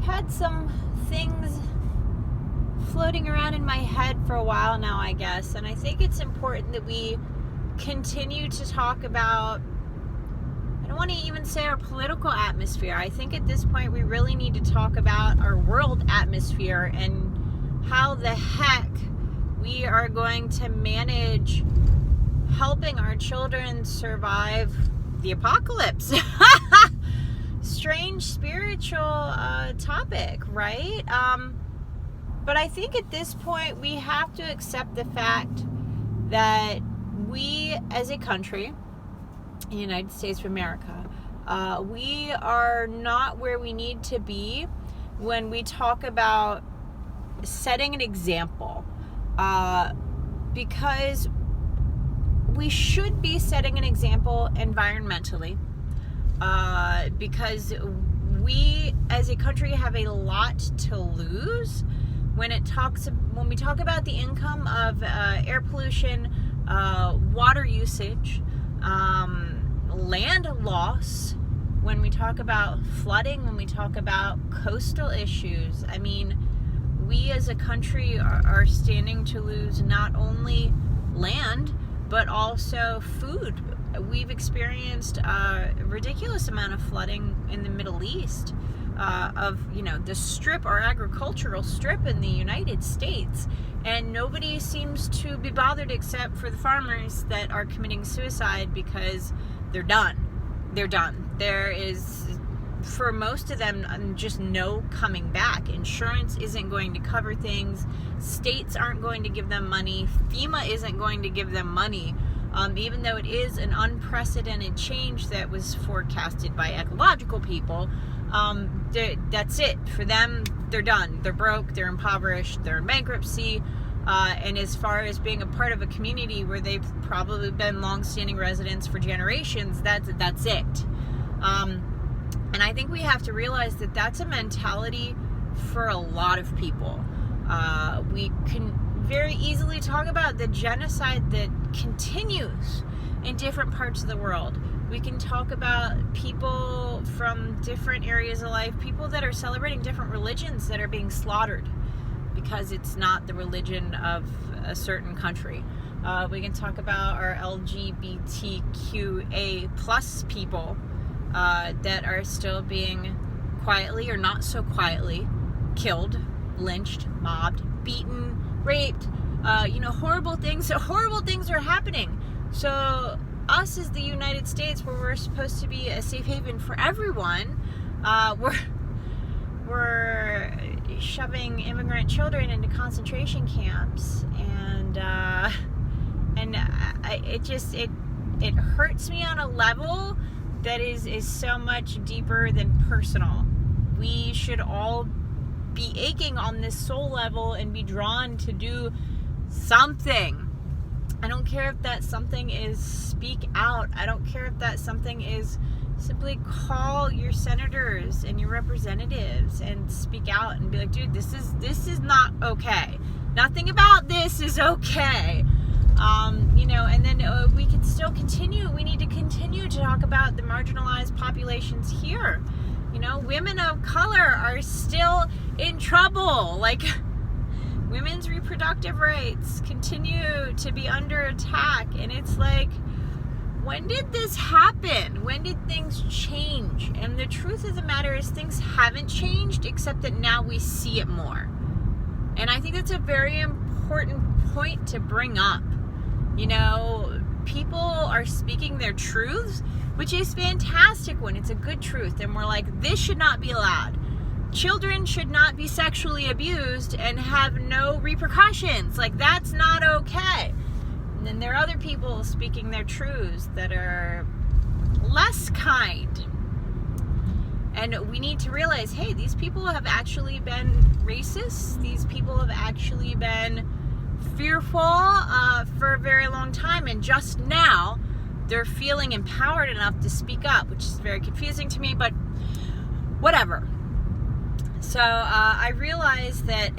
had some things floating around in my head for a while now, I guess, and I think it's important that we continue to talk about, I don't want to even say our political atmosphere. I think at this point we really need to talk about our world atmosphere and how the heck we are going to manage helping our children survive the apocalypse. Strange spiritual topic, right? But I think at this point we have to accept the fact that we as a country, the United States of America, we are not where we need to be when we talk about setting an example, because we should be setting an example environmentally, because we as a country have a lot to lose when we talk about the income of air pollution, water usage, land loss, when we talk about flooding, when we talk about coastal issues. I mean, we as a country are standing to lose not only land, but also food. We've experienced a ridiculous amount of flooding in the Middle East, the strip, our agricultural strip in the United States, and nobody seems to be bothered except for the farmers that are committing suicide because they're done. There is, for most of them, just no coming back. Insurance isn't going to cover things. States aren't going to give them money. FEMA isn't going to give them money. Even though it is an unprecedented change that was forecasted by ecological people, that's it. For them, they're done. They're broke, they're impoverished, they're in bankruptcy. And as far as being a part of a community where they've probably been long-standing residents for generations, that's it. And I think we have to realize that that's a mentality for a lot of people. We can very easily talk about the genocide that continues in different parts of the world. We can talk about people from different areas of life, people that are celebrating different religions that are being slaughtered because it's not the religion of a certain country. We can talk about our LGBTQA plus people that are still being quietly or not so quietly killed, lynched, mobbed, beaten, raped. Horrible things are happening. So us as the United States, where we're supposed to be a safe haven for everyone, we're shoving immigrant children into concentration camps, and it hurts me on a level that is so much deeper than personal. We should all be aching on this soul level and be drawn to do something. I don't care if that something is speak out. I don't care if that something is simply call your senators and your representatives and speak out and be like, dude, this is not okay. Nothing about this is okay. And then we can still continue. We need to continue to talk about the marginalized populations here. Women of color are still in trouble. Like, women's reproductive rights continue to be under attack. And it's like, when did this happen? When did things change? And the truth of the matter is things haven't changed, except that now we see it more. And I think that's a very important point to bring up. People are speaking their truths, which is fantastic when it's a good truth. And we're like, this should not be allowed. Children should not be sexually abused and have no repercussions. Like, that's not okay. And then there are other people speaking their truths that are less kind. And we need to realize, hey, these people have actually been racist. These people have actually been fearful for a very long time. And just now, they're feeling empowered enough to speak up, which is very confusing to me, but whatever. So I realized that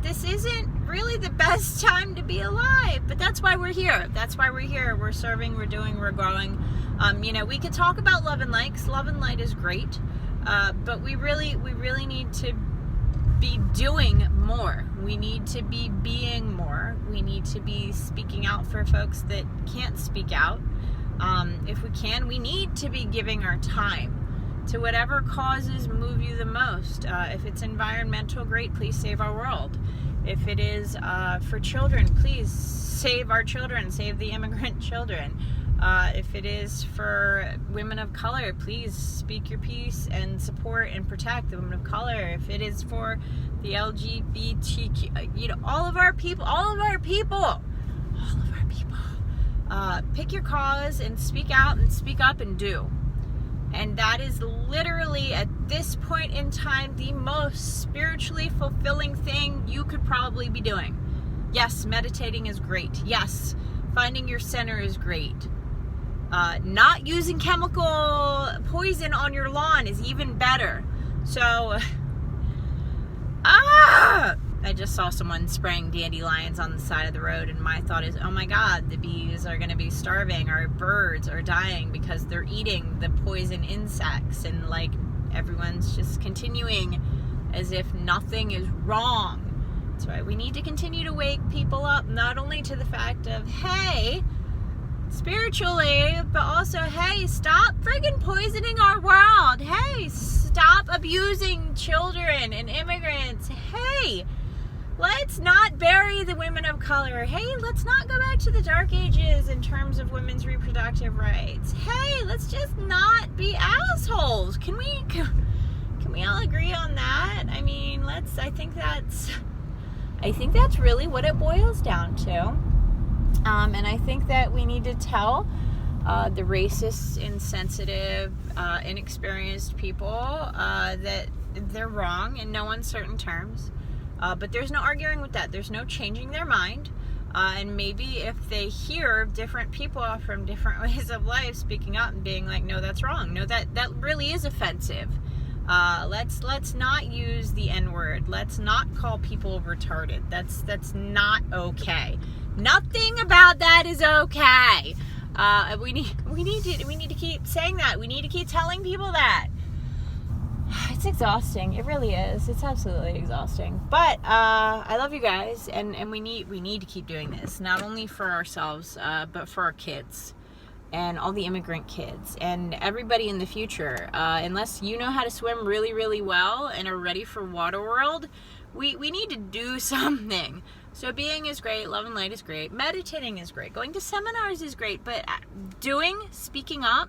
this isn't really the best time to be alive, but that's why we're here. We're serving, we're doing, we're growing. We could talk about love and light, 'cause love and light is great. But we really need to be doing more. We need to be being more. We need to be speaking out for folks that can't speak out. If we can, we need to be giving our time to whatever causes move you the most. If it's environmental, great, please save our world. If it is for children, please save our children, save the immigrant children. If it is for women of color, please speak your piece and support and protect the women of color. If it is for the LGBTQ, all of our people, pick your cause and speak out and speak up and do. And that is literally, at this point in time, the most spiritually fulfilling thing you could probably be doing. Yes, meditating is great. Yes, finding your center is great. Not using chemical poison on your lawn is even better. So, I just saw someone spraying dandelions on the side of the road, and my thought is, oh my God, the bees are going to be starving. Our birds are dying because they're eating the poison insects, and like everyone's just continuing as if nothing is wrong. That's why we need to continue to wake people up, not only to the fact of, hey, spiritually, but also, hey, stop friggin' poisoning our world. Hey, stop abusing children and immigrants. Hey, let's not bury the women of color. Hey, let's not go back to the dark ages in terms of women's reproductive rights. Hey, let's just not be assholes. Can we all agree on that? I mean, I think that's really what it boils down to. And I think that we need to tell the racist, insensitive, inexperienced people that they're wrong in no uncertain terms. But there's no arguing with that. There's no changing their mind. And maybe if they hear different people from different ways of life speaking up and being like, no, that's wrong. No, that really is offensive. Let's not use the N-word. Let's not call people retarded. That's not okay. Nothing about that is okay. We need to keep saying that. We need to keep telling people that. It's exhausting. It really is. It's absolutely exhausting. But I love you guys, and we need to keep doing this, not only for ourselves, but for our kids and all the immigrant kids and everybody in the future. Unless you know how to swim really, really well and are ready for Waterworld, we need to do something. So being is great, love and light is great, meditating is great, going to seminars is great, but speaking up,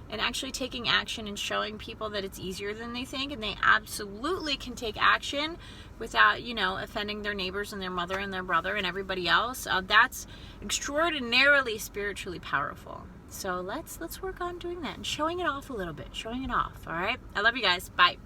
and actually taking action and showing people that it's easier than they think, and they absolutely can take action without, offending their neighbors and their mother and their brother and everybody else. That's extraordinarily spiritually powerful. So let's work on doing that and showing it off a little bit, all right? I love you guys. Bye.